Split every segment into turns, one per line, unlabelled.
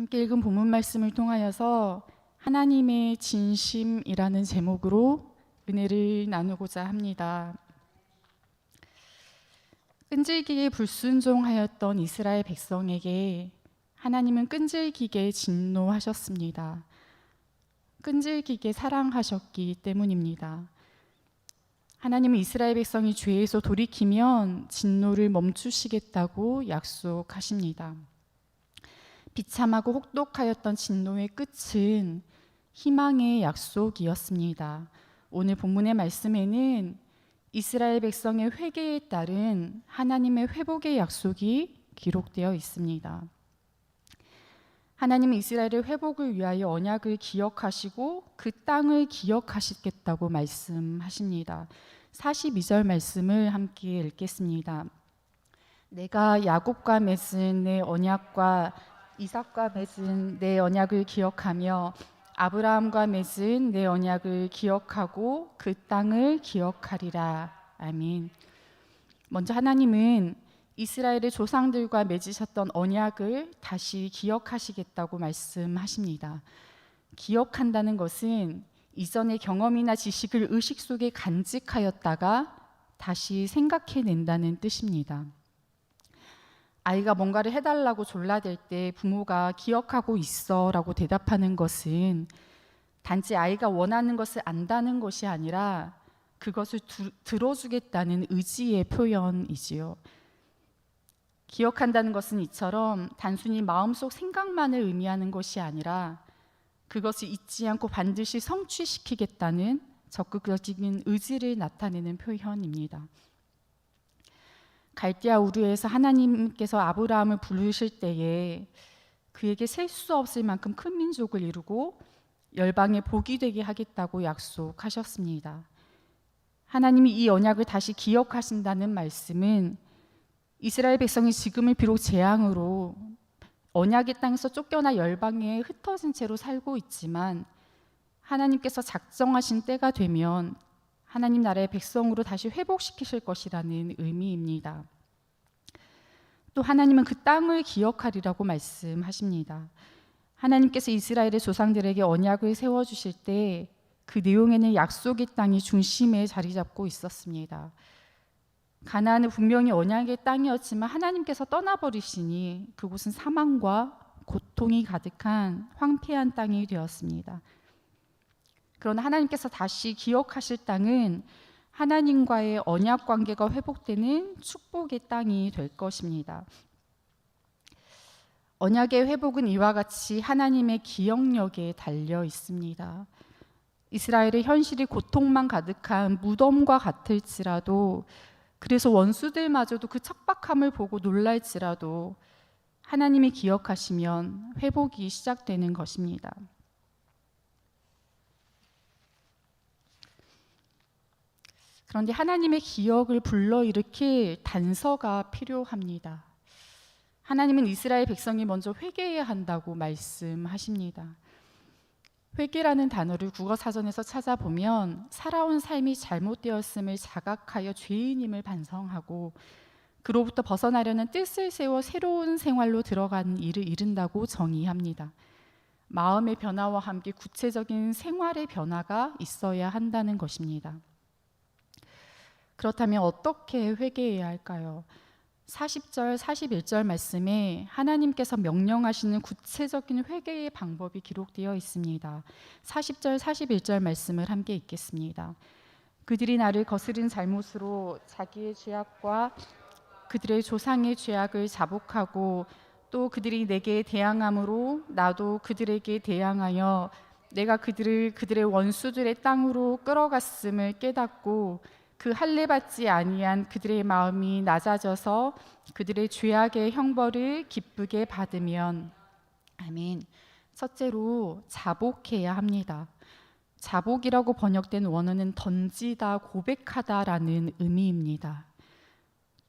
함께 읽은 본문 말씀을 통하여서 하나님의 진심이라는 제목으로 은혜를 나누고자 합니다. 끈질기게 불순종하였던 이스라엘 백성에게 하나님은 끈질기게 진노하셨습니다. 끈질기게 사랑하셨기 때문입니다. 하나님은 이스라엘 백성이 죄에서 돌이키면 진노를 멈추시겠다고 약속하십니다. 비참하고 혹독하였던 진노의 끝은 희망의 약속이었습니다. 오늘 본문의 말씀에는 이스라엘 백성의 회개에 따른 하나님의 회복의 약속이 기록되어 있습니다. 하나님은 이스라엘의 회복을 위하여 언약을 기억하시고 그 땅을 기억하시겠다고 말씀하십니다. 42절 말씀을 함께 읽겠습니다. 내가 야곱과 맺은 내 언약과 이삭과 맺은 내 언약을 기억하며 아브라함과 맺은 내 언약을 기억하고 그 땅을 기억하리라. 아멘. 먼저 하나님은 이스라엘의 조상들과 맺으셨던 언약을 다시 기억하시겠다고 말씀하십니다. 기억한다는 것은 이전의 경험이나 지식을 의식 속에 간직하였다가 다시 생각해낸다는 뜻입니다. 아이가 뭔가를 해달라고 졸라댈 때 부모가 기억하고 있어 라고 대답하는 것은 단지 아이가 원하는 것을 안다는 것이 아니라 그것을 들어주겠다는 의지의 표현이지요. 기억한다는 것은 이처럼 단순히 마음속 생각만을 의미하는 것이 아니라 그것을 잊지 않고 반드시 성취시키겠다는 적극적인 의지를 나타내는 표현입니다. 갈대아 우르에서 하나님께서 아브라함을 부르실 때에 그에게 셀 수 없을 만큼 큰 민족을 이루고 열방의 복이 되게 하겠다고 약속하셨습니다. 하나님이 이 언약을 다시 기억하신다는 말씀은 이스라엘 백성이 지금을 비록 재앙으로 언약의 땅에서 쫓겨나 열방에 흩어진 채로 살고 있지만 하나님께서 작정하신 때가 되면 하나님 나라의 백성으로 다시 회복시키실 것이라는 의미입니다. 또 하나님은 그 땅을 기억하리라고 말씀하십니다. 하나님께서 이스라엘의 조상들에게 언약을 세워주실 때 그 내용에는 약속의 땅이 중심에 자리 잡고 있었습니다. 가나안은 분명히 언약의 땅이었지만 하나님께서 떠나버리시니 그곳은 사망과 고통이 가득한 황폐한 땅이 되었습니다. 그러나 하나님께서 다시 기억하실 땅은 하나님과의 언약 관계가 회복되는 축복의 땅이 될 것입니다. 언약의 회복은 이와 같이 하나님의 기억력에 달려 있습니다. 이스라엘의 현실이 고통만 가득한 무덤과 같을지라도, 그래서 원수들마저도 그 척박함을 보고 놀랄지라도 하나님이 기억하시면 회복이 시작되는 것입니다. 그런데 하나님의 기억을 불러일으킬 단서가 필요합니다. 하나님은 이스라엘 백성이 먼저 회개해야 한다고 말씀하십니다. 회개라는 단어를 국어사전에서 찾아보면 살아온 삶이 잘못되었음을 자각하여 죄인임을 반성하고 그로부터 벗어나려는 뜻을 세워 새로운 생활로 들어가는 일을 이룬다고 정의합니다. 마음의 변화와 함께 구체적인 생활의 변화가 있어야 한다는 것입니다. 그렇다면 어떻게 회개해야 할까요? 40절, 41절 말씀에 하나님께서 명령하시는 구체적인 회개의 방법이 기록되어 있습니다. 40절, 41절 말씀을 함께 읽겠습니다. 그들이 나를 거스른 잘못으로 자기의 죄악과 그들의 조상의 죄악을 자복하고 또 그들이 내게 대항함으로 나도 그들에게 대항하여 내가 그들을 그들의 원수들의 땅으로 끌어갔음을 깨닫고 그 할례 받지 아니한 그들의 마음이 낮아져서 그들의 죄악의 형벌을 기쁘게 받으면. 아멘. 첫째로 자복해야 합니다. 자복이라고 번역된 원어는 던지다, 고백하다라는 의미입니다.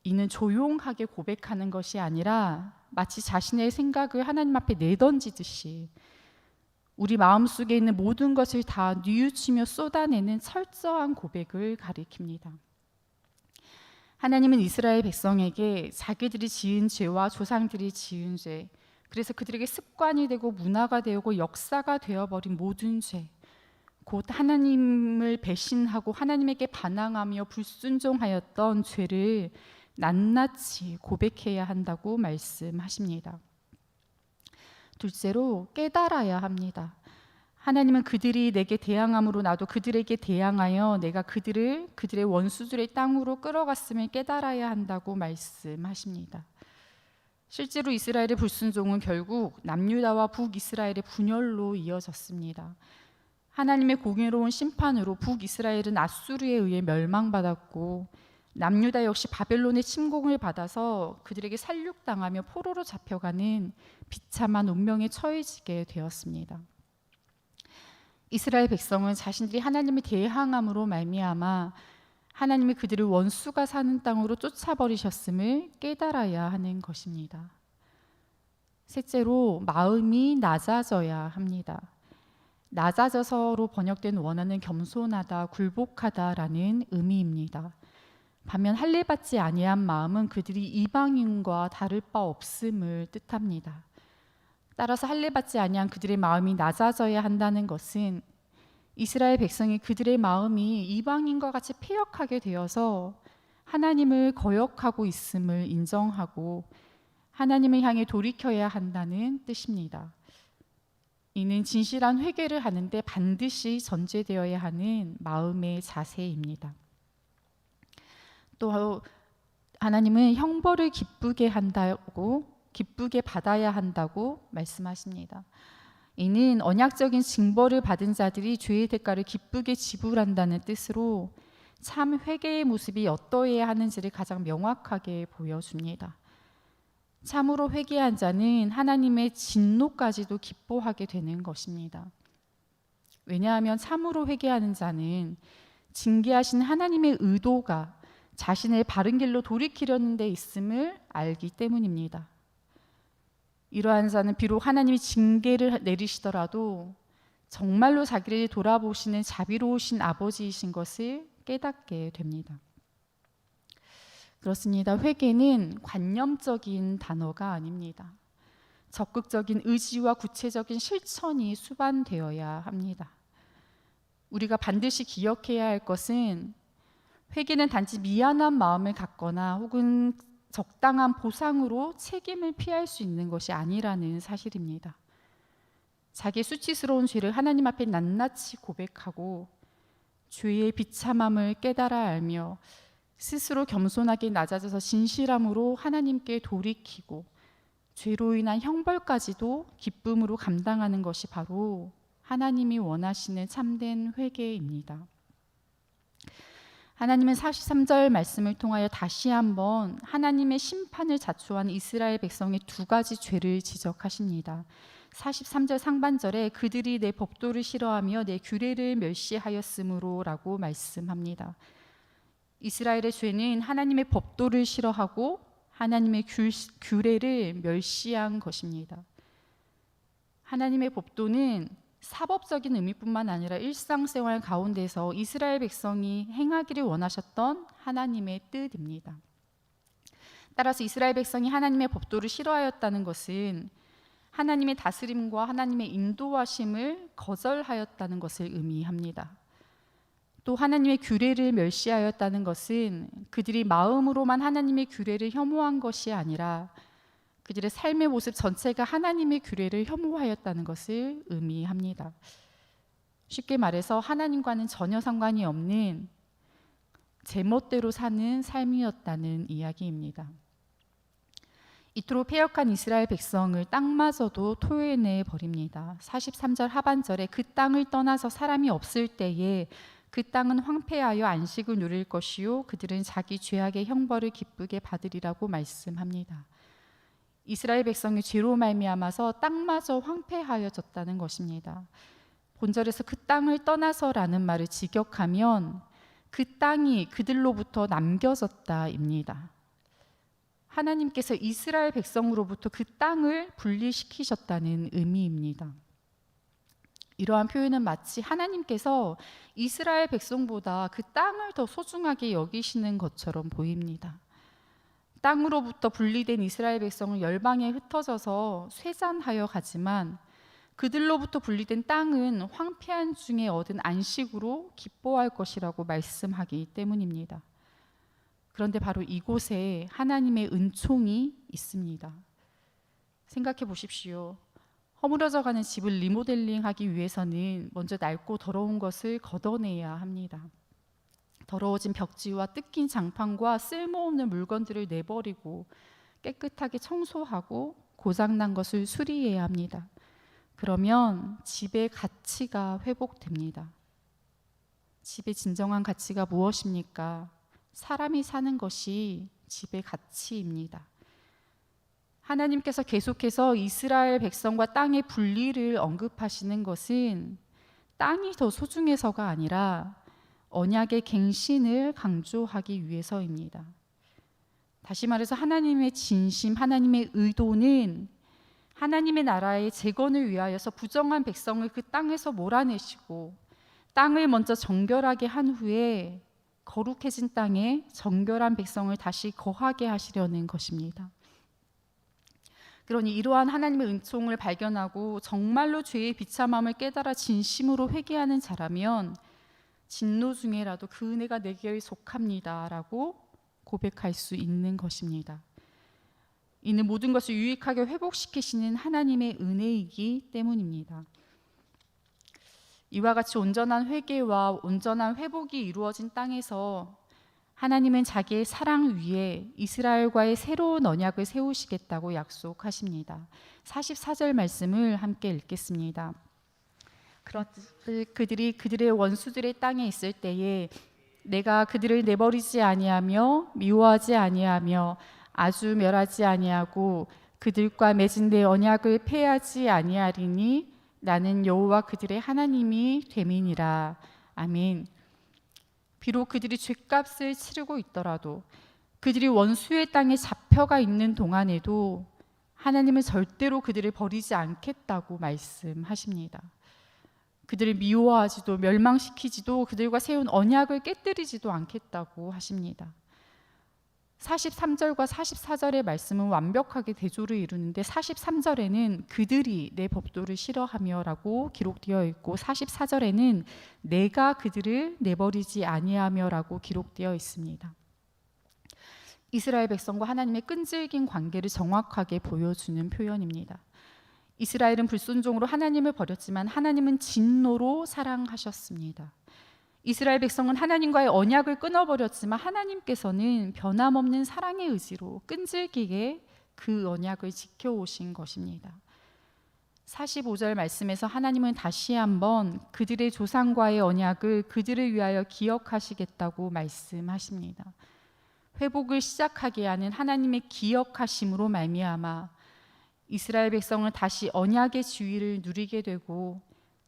이는 조용하게 고백하는 것이 아니라 마치 자신의 생각을 하나님 앞에 내던지듯이 우리 마음속에 있는 모든 것을 다 뉘우치며 쏟아내는 철저한 고백을 가리킵니다. 하나님은 이스라엘 백성에게 자기들이 지은 죄와 조상들이 지은 죄, 그래서 그들에게 습관이 되고 문화가 되고 역사가 되어버린 모든 죄, 곧 하나님을 배신하고 하나님에게 반항하며 불순종하였던 죄를 낱낱이 고백해야 한다고 말씀하십니다. 둘째로 깨달아야 합니다. 하나님은 그들이 내게 대항함으로 나도 그들에게 대항하여 내가 그들의 원수들의 땅으로 끌어갔음을 깨달아야 한다고 말씀하십니다. 실제로 이스라엘의 불순종은 결국 남유다와 북이스라엘의 분열로 이어졌습니다. 하나님의 공의로운 심판으로 북이스라엘은 아수르에 의해 멸망받았고 남유다 역시 바벨론의 침공을 받아서 그들에게 살육당하며 포로로 잡혀가는 비참한 운명에 처해지게 되었습니다. 이스라엘 백성은 자신들이 하나님을 대항함으로 말미암아 하나님이 그들을 원수가 사는 땅으로 쫓아버리셨음을 깨달아야 하는 것입니다. 셋째로 마음이 낮아져야 합니다. 낮아져서로 번역된 원어는 겸손하다, 굴복하다라는 의미입니다. 반면 할례받지 아니한 마음은 그들이 이방인과 다를 바 없음을 뜻합니다. 따라서 할례받지 아니한 그들의 마음이 낮아져야 한다는 것은 이스라엘 백성이 그들의 마음이 이방인과 같이 패역하게 되어서 하나님을 거역하고 있음을 인정하고 하나님을 향해 돌이켜야 한다는 뜻입니다. 이는 진실한 회개를 하는데 반드시 전제되어야 하는 마음의 자세입니다. 또 하나님은 형벌을 기쁘게 받아야 한다고 말씀하십니다. 이는 언약적인 징벌을 받은 자들이 죄의 대가를 기쁘게 지불한다는 뜻으로 참 회개의 모습이 어떠해야 하는지를 가장 명확하게 보여줍니다. 참으로 회개한 자는 하나님의 진노까지도 기뻐하게 되는 것입니다. 왜냐하면 참으로 회개하는 자는 징계하신 하나님의 의도가 자신을 바른 길로 돌이키려는 데 있음을 알기 때문입니다. 이러한 자는 비록 하나님이 징계를 내리시더라도 정말로 자기를 돌아보시는 자비로우신 아버지이신 것을 깨닫게 됩니다. 그렇습니다. 회개는 관념적인 단어가 아닙니다. 적극적인 의지와 구체적인 실천이 수반되어야 합니다. 우리가 반드시 기억해야 할 것은 회개는 단지 미안한 마음을 갖거나 혹은 적당한 보상으로 책임을 피할 수 있는 것이 아니라는 사실입니다. 자기의 수치스러운 죄를 하나님 앞에 낱낱이 고백하고 죄의 비참함을 깨달아 알며 스스로 겸손하게 낮아져서 진실함으로 하나님께 돌이키고 죄로 인한 형벌까지도 기쁨으로 감당하는 것이 바로 하나님이 원하시는 참된 회개입니다. 하나님은 43절 말씀을 통하여 다시 한번 하나님의 심판을 자초한 이스라엘 백성의 두 가지 죄를 지적하십니다. 43절 상반절에 그들이 내 법도를 싫어하며 내 규례를 멸시하였으므로 라고 말씀합니다. 이스라엘의 죄는 하나님의 법도를 싫어하고 하나님의 규례를 멸시한 것입니다. 하나님의 법도는 사법적인 의미뿐만 아니라 일상생활 가운데서 이스라엘 백성이 행하기를 원하셨던 하나님의 뜻입니다. 따라서 이스라엘 백성이 하나님의 법도를 싫어하였다는 것은 하나님의 다스림과 하나님의 인도하심을 거절하였다는 것을 의미합니다. 또 하나님의 규례를 멸시하였다는 것은 그들이 마음으로만 하나님의 규례를 혐오한 것이 아니라 그들의 삶의 모습 전체가 하나님의 규례를 혐오하였다는 것을 의미합니다. 쉽게 말해서 하나님과는 전혀 상관이 없는 제멋대로 사는 삶이었다는 이야기입니다. 이토록 패역한 이스라엘 백성을 땅마저도 토해내 버립니다. 43절 하반절에 그 땅을 떠나서 사람이 없을 때에 그 땅은 황폐하여 안식을 누릴 것이요 그들은 자기 죄악의 형벌을 기쁘게 받으리라고 말씀합니다. 이스라엘 백성이 죄로 말미암아서 땅마저 황폐하여졌다는 것입니다. 본절에서 그 땅을 떠나서라는 말을 직역하면 그 땅이 그들로부터 남겨졌다입니다. 하나님께서 이스라엘 백성으로부터 그 땅을 분리시키셨다는 의미입니다. 이러한 표현은 마치 하나님께서 이스라엘 백성보다 그 땅을 더 소중하게 여기시는 것처럼 보입니다. 땅으로부터 분리된 이스라엘 백성은 열방에 흩어져서 쇠잔하여 가지만 그들로부터 분리된 땅은 황폐한 중에 얻은 안식으로 기뻐할 것이라고 말씀하기 때문입니다. 그런데 바로 이곳에 하나님의 은총이 있습니다. 생각해 보십시오. 허물어져가는 집을 리모델링하기 위해서는 먼저 낡고 더러운 것을 걷어내야 합니다. 더러워진 벽지와 뜯긴 장판과 쓸모없는 물건들을 내버리고 깨끗하게 청소하고 고장난 것을 수리해야 합니다. 그러면 집의 가치가 회복됩니다. 집의 진정한 가치가 무엇입니까? 사람이 사는 것이 집의 가치입니다. 하나님께서 계속해서 이스라엘 백성과 땅의 분리를 언급하시는 것은 땅이 더 소중해서가 아니라 언약의 갱신을 강조하기 위해서입니다. 다시 말해서 하나님의 진심, 하나님의 의도는 하나님의 나라의 재건을 위하여서 부정한 백성을 그 땅에서 몰아내시고 땅을 먼저 정결하게 한 후에 거룩해진 땅에 정결한 백성을 다시 거하게 하시려는 것입니다. 그러니 이러한 하나님의 은총을 발견하고 정말로 죄의 비참함을 깨달아 진심으로 회개하는 자라면 진노 중에라도 그 은혜가 내게 속합니다 라고 고백할 수 있는 것입니다. 이는 모든 것을 유익하게 회복시키시는 하나님의 은혜이기 때문입니다. 이와 같이 온전한 회개와 온전한 회복이 이루어진 땅에서 하나님은 자기의 사랑 위에 이스라엘과의 새로운 언약을 세우시겠다고 약속하십니다. 44절 말씀을 함께 읽겠습니다. 그들이 그들의 원수들의 땅에 있을 때에 내가 그들을 내버리지 아니하며 미워하지 아니하며 아주 멸하지 아니하고 그들과 맺은 내 언약을 폐하지 아니하리니 나는 여호와 그들의 하나님이 됨이니라. 아멘. 비록 그들이 죗값을 치르고 있더라도 그들이 원수의 땅에 잡혀가 있는 동안에도 하나님은 절대로 그들을 버리지 않겠다고 말씀하십니다. 그들을 미워하지도 멸망시키지도 그들과 세운 언약을 깨뜨리지도 않겠다고 하십니다. 43절과 44절의 말씀은 완벽하게 대조를 이루는데 43절에는 그들이 내 법도를 싫어하며 라고 기록되어 있고 44절에는 내가 그들을 내버리지 아니하며 라고 기록되어 있습니다. 이스라엘 백성과 하나님의 끈질긴 관계를 정확하게 보여주는 표현입니다. 이스라엘은 불순종으로 하나님을 버렸지만 하나님은 진노로 사랑하셨습니다. 이스라엘 백성은 하나님과의 언약을 끊어버렸지만 하나님께서는 변함없는 사랑의 의지로 끈질기게 그 언약을 지켜오신 것입니다. 45절 말씀에서 하나님은 다시 한번 그들의 조상과의 언약을 그들을 위하여 기억하시겠다고 말씀하십니다. 회복을 시작하게 하는 하나님의 기억하심으로 말미암아 이스라엘 백성은 다시 언약의 지위를 누리게 되고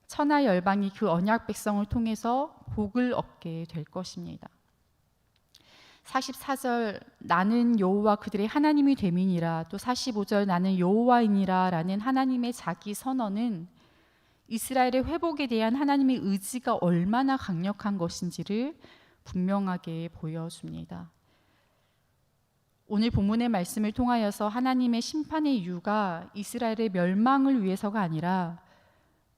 천하 열방이 그 언약 백성을 통해서 복을 얻게 될 것입니다. 44절 나는 여호와 그들의 하나님이 됨이니라, 또 45절 나는 여호와이니라 라는 하나님의 자기 선언은 이스라엘의 회복에 대한 하나님의 의지가 얼마나 강력한 것인지를 분명하게 보여줍니다. 오늘 본문의 말씀을 통하여서 하나님의 심판의 이유가 이스라엘의 멸망을 위해서가 아니라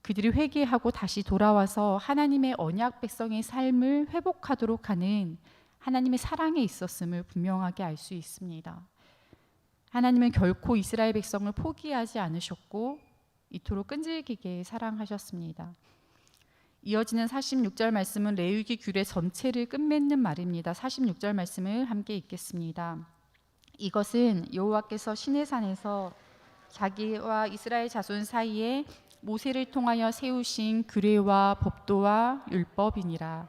그들이 회개하고 다시 돌아와서 하나님의 언약 백성의 삶을 회복하도록 하는 하나님의 사랑에 있었음을 분명하게 알 수 있습니다. 하나님은 결코 이스라엘 백성을 포기하지 않으셨고 이토록 끈질기게 사랑하셨습니다. 이어지는 46절 말씀은 레위기 규례 전체를 끝맺는 말입니다. 46절 말씀을 함께 읽겠습니다. 이것은 여호와께서 시내산에서 자기와 이스라엘 자손 사이에 모세를 통하여 세우신 규례와 법도와 율법이니라.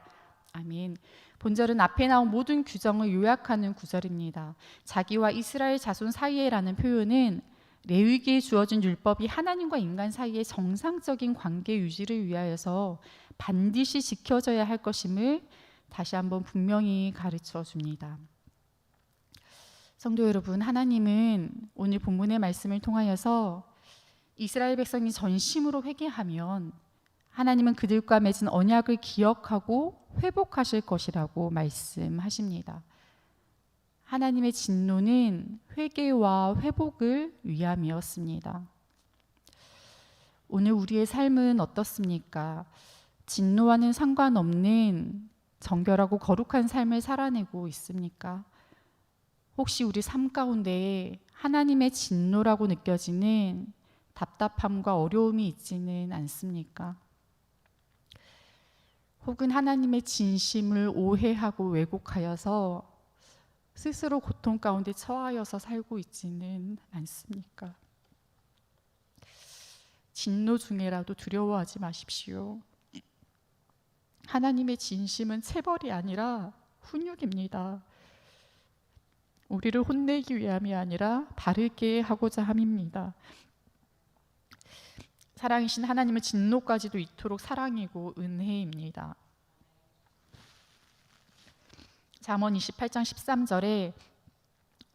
아멘. 본절은 앞에 나온 모든 규정을 요약하는 구절입니다. 자기와 이스라엘 자손 사이에라는 표현은 레위기에 주어진 율법이 하나님과 인간 사이의 정상적인 관계 유지를 위하여서 반드시 지켜져야 할 것임을 다시 한번 분명히 가르쳐 줍니다. 성도 여러분, 하나님은 오늘 본문의 말씀을 통하여서 이스라엘 백성이 전심으로 회개하면 하나님은 그들과 맺은 언약을 기억하고 회복하실 것이라고 말씀하십니다. 하나님의 진노는 회개와 회복을 위함이었습니다. 오늘 우리의 삶은 어떻습니까? 진노와는 상관없는 정결하고 거룩한 삶을 살아내고 있습니까? 혹시 우리 삶 가운데 하나님의 진노라고 느껴지는 답답함과 어려움이 있지는 않습니까? 혹은 하나님의 진심을 오해하고 왜곡하여서 스스로 고통 가운데 처하여서 살고 있지는 않습니까? 진노 중에라도 두려워하지 마십시오. 하나님의 진심은 체벌이 아니라 훈육입니다. 우리를 혼내기 위함이 아니라 바르게 하고자 함입니다. 사랑이신 하나님의 진노까지도 이토록 사랑이고 은혜입니다. 잠언 28장 13절에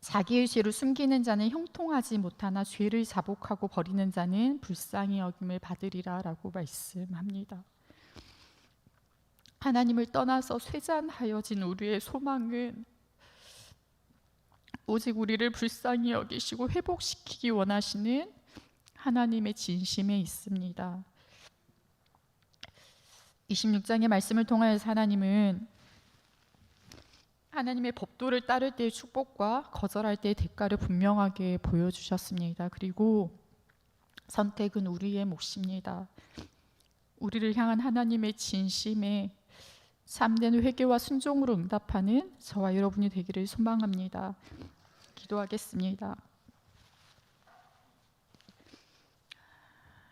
자기의 죄를 숨기는 자는 형통하지 못하나 죄를 자복하고 버리는 자는 불쌍히 여김을 받으리라 라고 말씀합니다. 하나님을 떠나서 쇠잔하여진 우리의 소망은 오직 우리를 불쌍히 여기시고 회복시키기 원하시는 하나님의 진심에 있습니다. 26장의 말씀을 통하여서 하나님은 하나님의 법도를 따를 때의 축복과 거절할 때의 대가를 분명하게 보여주셨습니다. 그리고 선택은 우리의 몫입니다. 우리를 향한 하나님의 진심에 참된 회개와 순종으로 응답하는 저와 여러분이 되기를 소망합니다. 기도하겠습니다.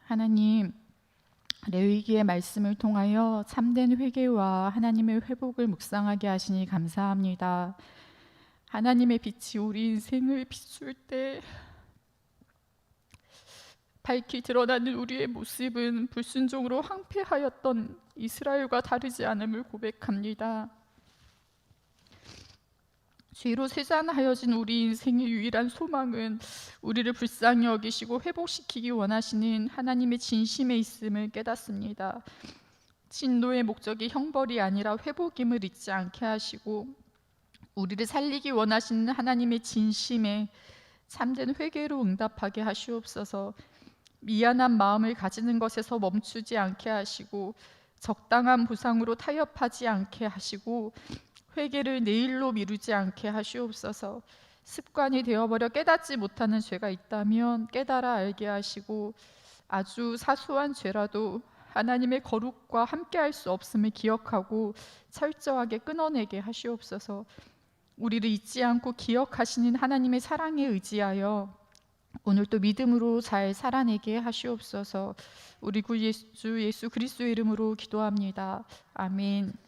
하나님, 레위기의 말씀을 통하여 참된 회개와 하나님의 회복을 묵상하게 하시니 감사합니다. 하나님의 빛이 우리 인생을 비출 때 밝히 드러나는 우리의 모습은 불순종으로 황폐하였던 이스라엘과 다르지 않음을 고백합니다. 죄로 쇠잔하여진 우리 인생의 유일한 소망은 우리를 불쌍히 여기시고 회복시키기 원하시는 하나님의 진심에 있음을 깨닫습니다. 진노의 목적이 형벌이 아니라 회복임을 잊지 않게 하시고 우리를 살리기 원하시는 하나님의 진심에 참된 회개로 응답하게 하시옵소서. 미안한 마음을 가지는 것에서 멈추지 않게 하시고 적당한 보상으로 타협하지 않게 하시고 회개를 내일로 미루지 않게 하시옵소서. 습관이 되어버려 깨닫지 못하는 죄가 있다면 깨달아 알게 하시고 아주 사소한 죄라도 하나님의 거룩과 함께할 수 없음을 기억하고 철저하게 끊어내게 하시옵소서. 우리를 잊지 않고 기억하시는 하나님의 사랑에 의지하여 오늘도 믿음으로 잘 살아내게 하시옵소서. 우리 구 예수 그리스도의 이름으로 기도합니다. 아멘.